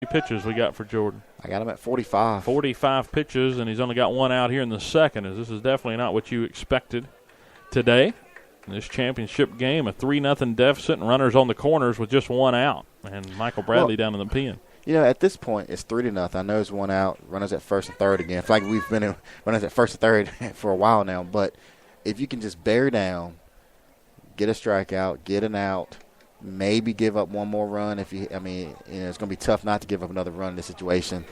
pitches we got for Jordan? I got him at 45. 45 pitches, and he's only got one out here in the second, as this is definitely not what you expected today. In this championship game, a 3-0 deficit and runners on the corners with just one out, and Michael Bradley down in the pen. You know, at this point, it's 3-0. I know it's one out, runners at first and third again. I feel like we've been in runners at first and third for a while now, but if you can just bear down, get a strikeout, get an out, maybe give up one more run. It's going to be tough not to give up another run in this situation,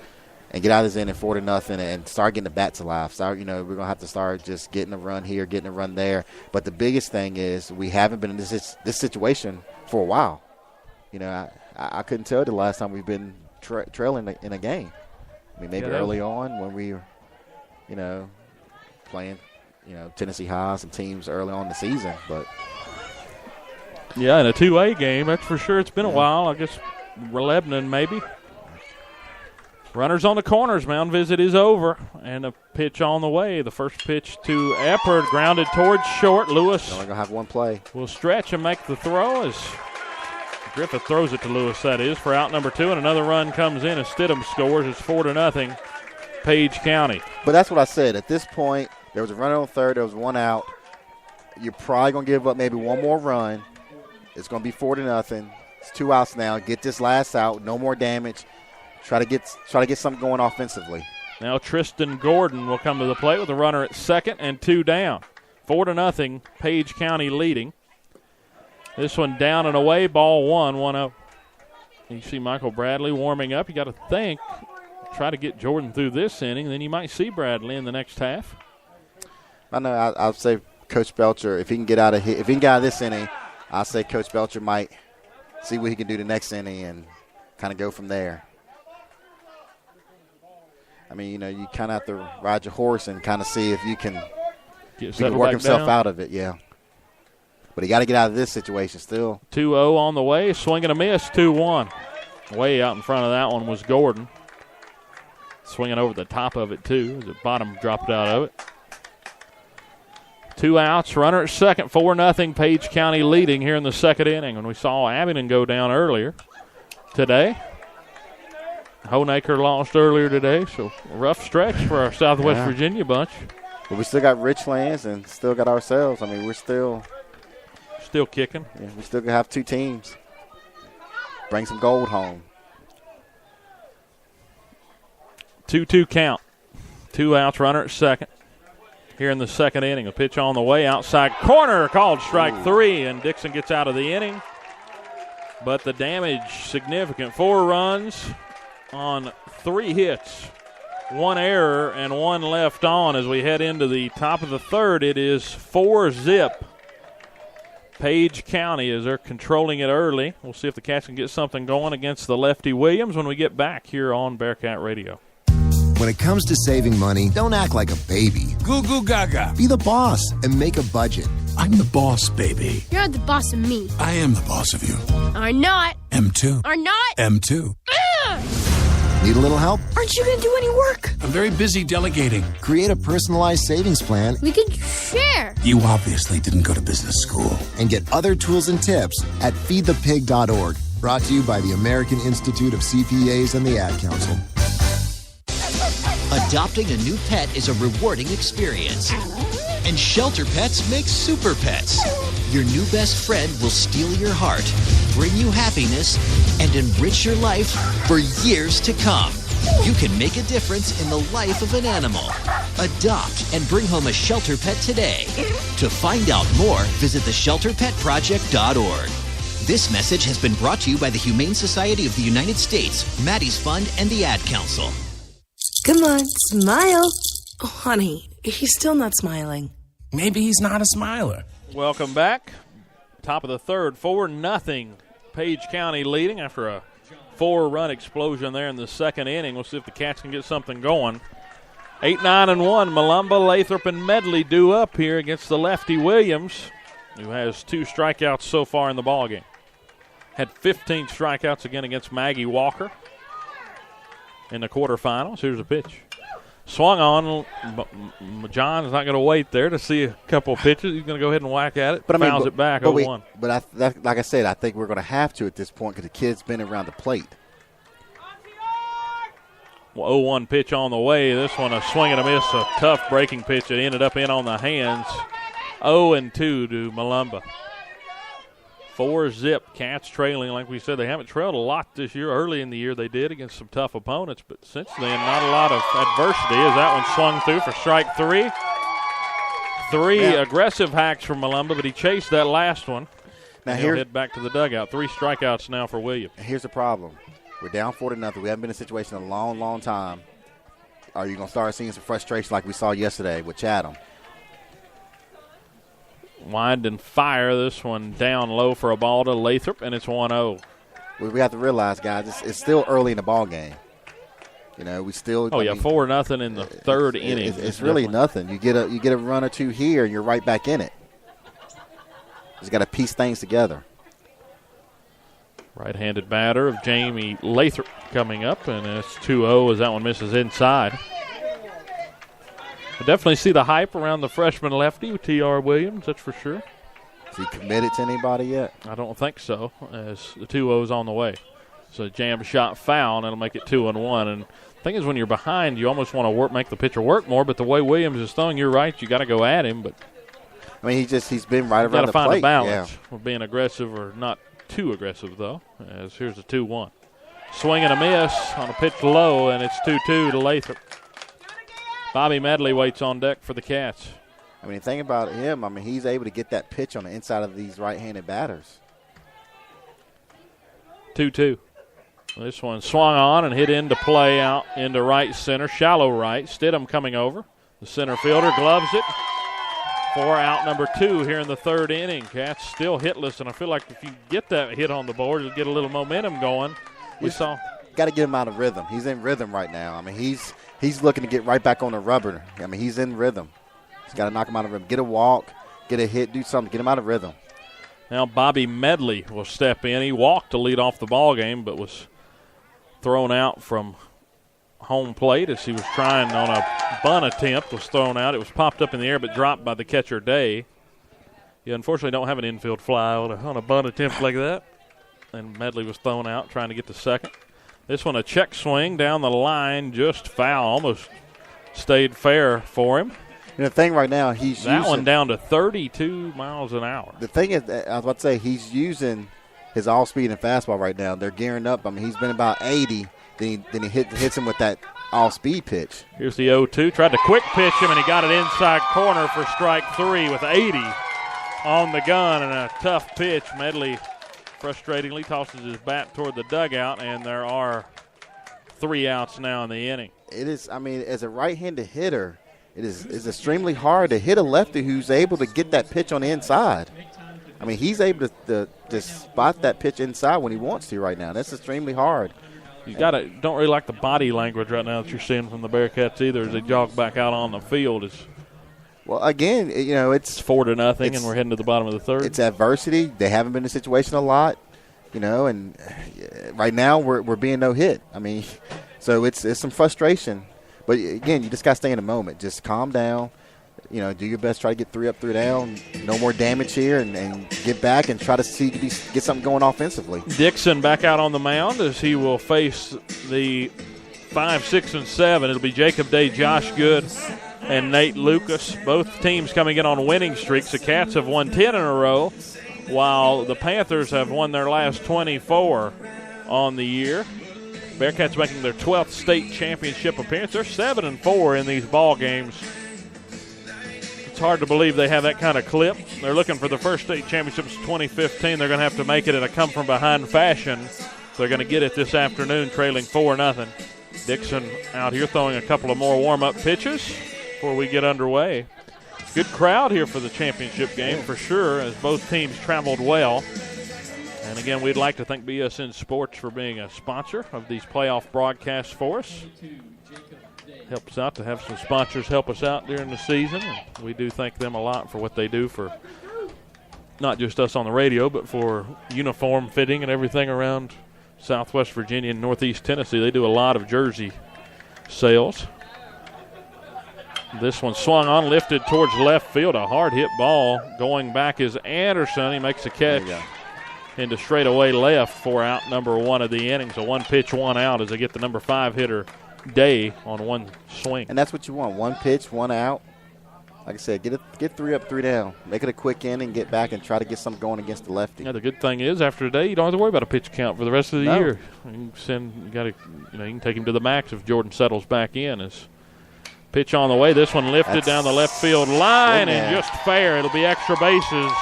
and get out of this inning 4-0 and start getting the bats alive. We're going to have to start just getting a run here, getting a run there. But the biggest thing is we haven't been in this situation for a while. You know, I couldn't tell the last time we've been trailing in a game. I mean, maybe early on when we were, playing, Tennessee High, some teams early on in the season, but. Yeah, in a 2A game, that's for sure. It's been a while. I guess Lebanon maybe. Runners on the corners. Mound visit is over, and a pitch on the way. The first pitch to Eppard, grounded towards short. Lewis only gonna have one play. Will stretch and make the throw as Griffith throws it to Lewis, that is, for out number 2, and another run comes in as Stidham scores. It's 4-0, Page County. But that's what I said. At this point, there was a runner on third. There was one out. You're probably going to give up maybe one more run. It's going to be 4-0. It's 2 outs now. Get this last out. No more damage. Try to get something going offensively. Now Tristan Gordon will come to the plate with a runner at second and 2 down. 4-0, Page County leading. This one down and away, ball 1-0. You see Michael Bradley warming up. You got to think, try to get Jordan through this inning, then you might see Bradley in the next half. I know. I'll say Coach Belcher, if he can get out of this inning, I'll say Coach Belcher might see what he can do the next inning and kind of go from there. I mean, you kind of have to ride your horse and kind of see if you can work himself out of it. Yeah. But he got to get out of this situation still. 2-0 on the way. Swing and a miss, 2-1. Way out in front of that one was Gordon. Swinging over the top of it, too. The bottom dropped out of it. 2 outs. Runner at second. 4-0. Page County leading here in the second inning. And we saw Abingdon go down earlier today. Honaker lost earlier today, so a rough stretch for our Southwest Virginia bunch. But we still got Richlands and still got ourselves. I mean, we're still kicking. Yeah, we still have 2 teams. Bring some gold home. 2-2 count. 2 outs, runner at second. Here in the second inning, a pitch on the way, outside corner, called strike 3, and Dixon gets out of the inning. But the damage significant. 4 runs on 3 hits. 1 error and 1 left on as we head into the top of the third. It is 4-0. Page County as they're controlling it early. We'll see if the Cats can get something going against the lefty Williams when we get back here on Bearcat Radio. When it comes to saving money, don't act like a baby. Goo goo gaga. Be the boss and make a budget. I'm the boss, baby. You're the boss of me. I am the boss of you. Are not. M2. Are not. M2. Need a little help? Aren't you going to do any work? I'm very busy delegating. Create a personalized savings plan. We could share. You obviously didn't go to business school. And get other tools and tips at feedthepig.org. Brought to you by the American Institute of CPAs and the Ad Council. Adopting a new pet is a rewarding experience. And Shelter Pets makes super pets. Your new best friend will steal your heart, bring you happiness, and enrich your life for years to come. You can make a difference in the life of an animal. Adopt and bring home a Shelter Pet today. To find out more, visit theshelterpetproject.org. This message has been brought to you by the Humane Society of the United States, Maddie's Fund, and the Ad Council. Come on, smile. Oh, honey, he's still not smiling. Maybe he's not a smiler. Welcome back. Top of the third, 4-0. Page County leading after a 4-run explosion there in the second inning. We'll see if the Cats can get something going. 8-9-1. Malumba, Lathrop, and Medley due up here against the lefty Williams, who has 2 strikeouts so far in the ballgame. Had 15 strikeouts again against Maggie Walker in the quarterfinals. Here's a pitch. Swung on. John's not going to wait there to see a couple pitches. He's going to go ahead and whack at it. Fouls it back 0-1. But like I said, I think we're going to have to at this point because the kid's been around the plate. 0-1 pitch on the way. This one a swing and a miss, a tough breaking pitch that ended up in on the hands. 0-2 to Malumba. 4-zip. Cats trailing. Like we said, they haven't trailed a lot this year. Early in the year they did against some tough opponents, but since then not a lot of adversity as that one swung through for strike 3. Three aggressive hacks from Malumba, but he chased that last one. Now he'll head back to the dugout. 3 strikeouts now for Williams. Here's the problem. We're down 4-0. We haven't been in a situation in a long, long time. Are you going to start seeing some frustration like we saw yesterday with Chatham? Wind and fire. This one down low for a ball to Lathrop, and it's 1-0. We have to realize, guys, it's still early in the ball game. You know, we still. 4-0 in the third inning. It's really nothing. You get a run or two here, and you're right back in it. Just got to piece things together. Right-handed batter of Jamie Lathrop coming up, and it's 2-0 as that one misses inside. I definitely see the hype around the freshman lefty with T.R. Williams, that's for sure. Is he committed to anybody yet? I don't think so, as the 2-0's on the way. So jam shot foul, and it'll make it 2-1. And the thing is, when you're behind, you almost want to make the pitcher work more, but the way Williams is throwing, you're right, you got to go at him. But I mean, he's been right around the plate. Got to find a balance. We're being aggressive or not too aggressive, though, as here's a 2-1. Swing and a miss on a pitch low, and it's 2-2 to Lathrop. Bobby Medley waits on deck for the Cats. I mean, the thing about him, I mean, he's able to get that pitch on the inside of these right-handed batters. 2-2. This one swung on and hit into play out into right center, shallow right. Stidham coming over. The center fielder gloves it. 4 out, number 2 here in the third inning. Cats still hitless, and I feel like if you get that hit on the board, you'll get a little momentum going. Got to get him out of rhythm. He's in rhythm right now. I mean, he's looking to get right back on the rubber. I mean, he's in rhythm. He's got to knock him out of rhythm. Get a walk, get a hit, do something, get him out of rhythm. Now Bobby Medley will step in. He walked to lead off the ball game, but was thrown out from home plate as he was trying on a bunt attempt, was thrown out. It was popped up in the air but dropped by the catcher Day. You unfortunately don't have an infield fly on a bunt attempt like that. And Medley was thrown out trying to get to second. This one a check swing down the line, just foul, almost stayed fair for him. And the thing right now, that one down to 32 miles an hour. The thing is, I was about to say, he's using his all-speed and fastball right now. They're gearing up. I mean, he's been about 80. Then he hits him with that all-speed pitch. Here's the 0-2. Tried to quick pitch him, and he got it inside corner for strike 3 with 80 on the gun and a tough pitch. Medley frustratingly tosses his bat toward the dugout, and there are 3 outs now in the inning. It is, I mean, as a right-handed hitter, it's extremely hard to hit a lefty who's able to get that pitch on the inside. I mean, he's able to spot that pitch inside when he wants to right now. That's extremely hard. You don't really like the body language right now that you're seeing from the Bearcats either as they jog back out on the field. Well, again, you know, it's 4-0, and we're heading to the bottom of the third. It's adversity. They haven't been in a situation a lot, you know, and right now we're being no hit. I mean, so it's some frustration. But, again, you just got to stay in the moment. Just calm down. You know, do your best, try to get 3 up, 3 down. No more damage here, and get back and try to get something going offensively. Dixon back out on the mound as he will face the 5, 6, and 7. It'll be Jacob Day, Josh Good, and Nate Lucas. Both teams coming in on winning streaks. The Cats have won 10 in a row, while the Panthers have won their last 24 on the year. Bearcats making their 12th state championship appearance. They're 7-4 in these ball games. It's hard to believe they have that kind of clip. They're looking for the first state championship since 2015. They're going to have to make it in a come-from-behind fashion. They're going to get it this afternoon, trailing 4-0. Dixon out here throwing a couple of more warm-up pitches before we get underway. Good crowd here for the championship game for sure, as both teams traveled well. And again, we'd like to thank BSN Sports for being a sponsor of these playoff broadcasts for us. Helps out to have some sponsors help us out during the season. And we do thank them a lot for what they do for not just us on the radio, but for uniform fitting and everything around Southwest Virginia and Northeast Tennessee. They do a lot of jersey sales. This one swung on, lifted towards left field. A hard hit ball. Going back is Anderson. He makes a catch into straightaway left for out number 1 of the innings. A 1 pitch, 1 out as they get the number 5 hitter day on one swing. And that's what you want. One pitch, one out. Like I said, get 3 up, 3 down. Make it a quick inning, get back, and try to get something going against the lefty. Yeah, the good thing is after today, you don't have to worry about a pitch count for the rest of the year. You can take him to the max if Jordan settles back in. As pitch on the way, this one lifted down the left field line and just fair. It'll be extra bases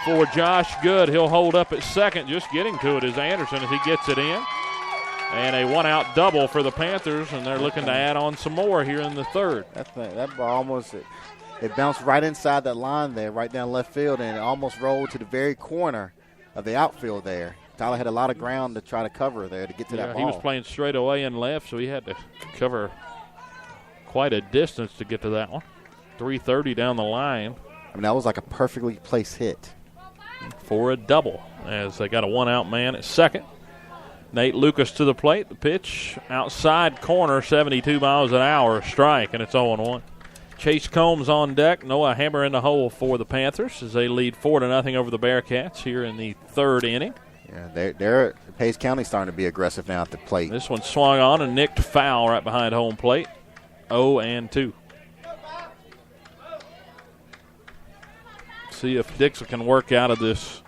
for Josh Good. He'll hold up at second. Just getting to it is Anderson as he gets it in. And a one-out double for the Panthers, and they're looking to add on some more here in the third. That ball almost it bounced right inside that line there, right down left field, and it almost rolled to the very corner of the outfield there. Tyler had a lot of ground to try to cover there to get to that ball. He was playing straight away and left, so he had to cover quite a distance to get to that one. 330 down the line. I mean, that was like a perfectly placed hit. For a double, as they got a one-out man at second. Nate Lucas to the plate. The pitch outside corner, 72 miles an hour, strike, and it's 0-1. Chase Combs on deck. Noah Hammer in the hole for the Panthers as they lead 4-0 over the Bearcats here in the third inning. Yeah, they're Page County starting to be aggressive now at the plate. This one swung on and nicked foul right behind home plate. 0-2. See if Dixon can work out of this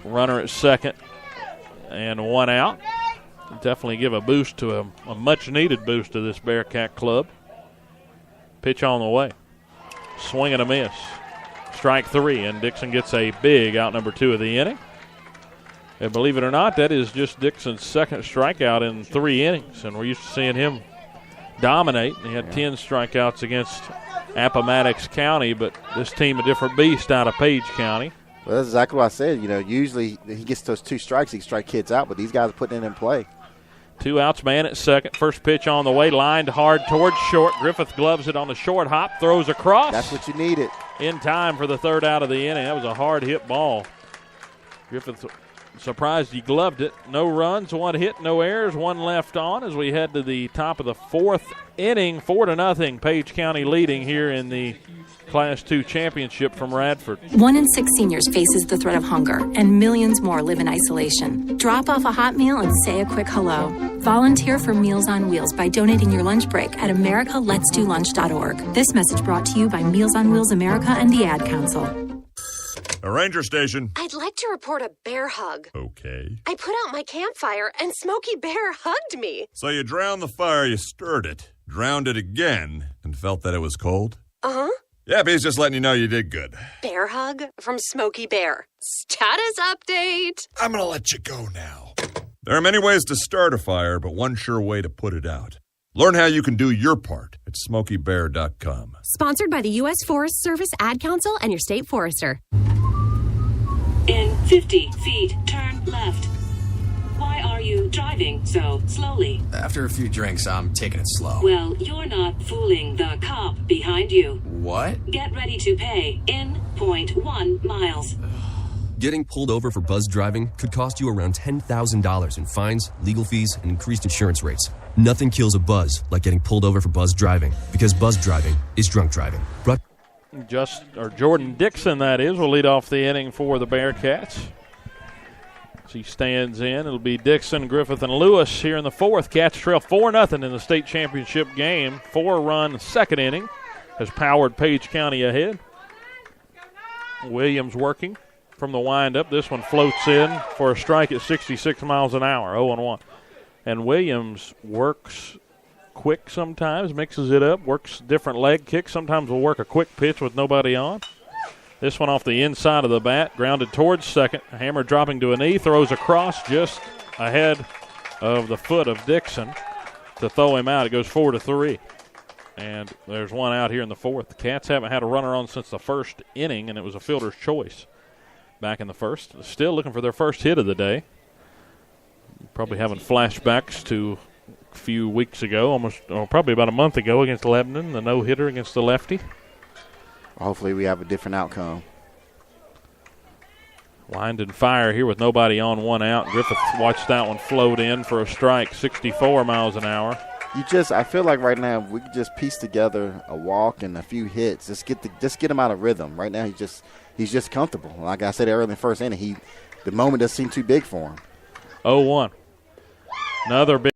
runner at second. And one out. Definitely give a boost to a much-needed boost to this Bearcat club. Pitch on the way. Swing and a miss. Strike 3, and Dixon gets a big out number 2 of the inning. And believe it or not, that is just Dixon's second strikeout in 3 innings, and we're used to seeing him dominate. He had 10 strikeouts against Appomattox County, but this team a different beast out of Page County. Well, that's exactly what I said. Usually he gets those 2 strikes, he can strike kids out, but these guys are putting it in play. 2 outs, man at second. First pitch on the way, lined hard towards short. Griffith gloves it on the short hop, throws across. That's what you needed. In time for the third out of the inning. That was a hard hit ball. Griffith surprised he gloved it. No runs, 1 hit, no errors, 1 left on as we head to the top of the 4th inning. 4-0, Page County leading here in the Class 2 championship from Radford. 1 in 6 seniors faces the threat of hunger, and millions more live in isolation. Drop off a hot meal and say a quick hello. Volunteer for Meals on Wheels by donating your lunch break at americaletsdolunch.org. This message brought to you by Meals on Wheels America and the Ad Council. A ranger station. I'd like to report a bear hug. Okay. I put out my campfire and Smokey Bear hugged me. So you drowned the fire, you stirred it, drowned it again, and felt that it was cold? Uh-huh. Yeah, but he's just letting you know you did good. Bear hug from Smokey Bear. Status update. I'm going to let you go now. There are many ways to start a fire, but one sure way to put it out. Learn how you can do your part at SmokeyBear.com. Sponsored by the U.S. Forest Service, Ad Council, and your state forester. In 50 feet, turn left. Why are you driving so slowly? After a few drinks, I'm taking it slow. Well, you're not fooling the cop behind you. What? Get ready to pay in 0.1 miles. Getting pulled over for buzz driving could cost you around $10,000 in fines, legal fees, and increased insurance rates. Nothing kills a buzz like getting pulled over for buzz driving, because buzz driving is drunk driving. Jordan Dixon, that is, will lead off the inning for the Bearcats. As he stands in, it'll be Dixon, Griffith, and Lewis here in the 4th. Cats trail 4-0 in the state championship game. 4-run second inning has powered Page County ahead. Williams working from the windup. This one floats in for a strike at 66 miles an hour, 0-1. And Williams works quick sometimes, mixes it up, works different leg kicks. Sometimes will work a quick pitch with nobody on. This one off the inside of the bat, grounded towards second. Hammer dropping to a knee, throws across just ahead of the foot of Dixon to throw him out. It goes 4-3. And there's one out here in the 4th. The Cats haven't had a runner on since the first inning, and it was a fielder's choice back in the first. Still looking for their first hit of the day. Probably having flashbacks to a few weeks ago, probably about a month ago against Lebanon, the no-hitter against the lefty. Hopefully we have a different outcome. Wind and fire here with nobody on, 1 out. Griffith watched that one float in for a strike, 64 miles an hour. I feel like right now we could just piece together a walk and a few hits. Just get him out of rhythm. Right now he's just comfortable. Like I said earlier in the first inning, the moment doesn't seem too big for him. 0-1. Another big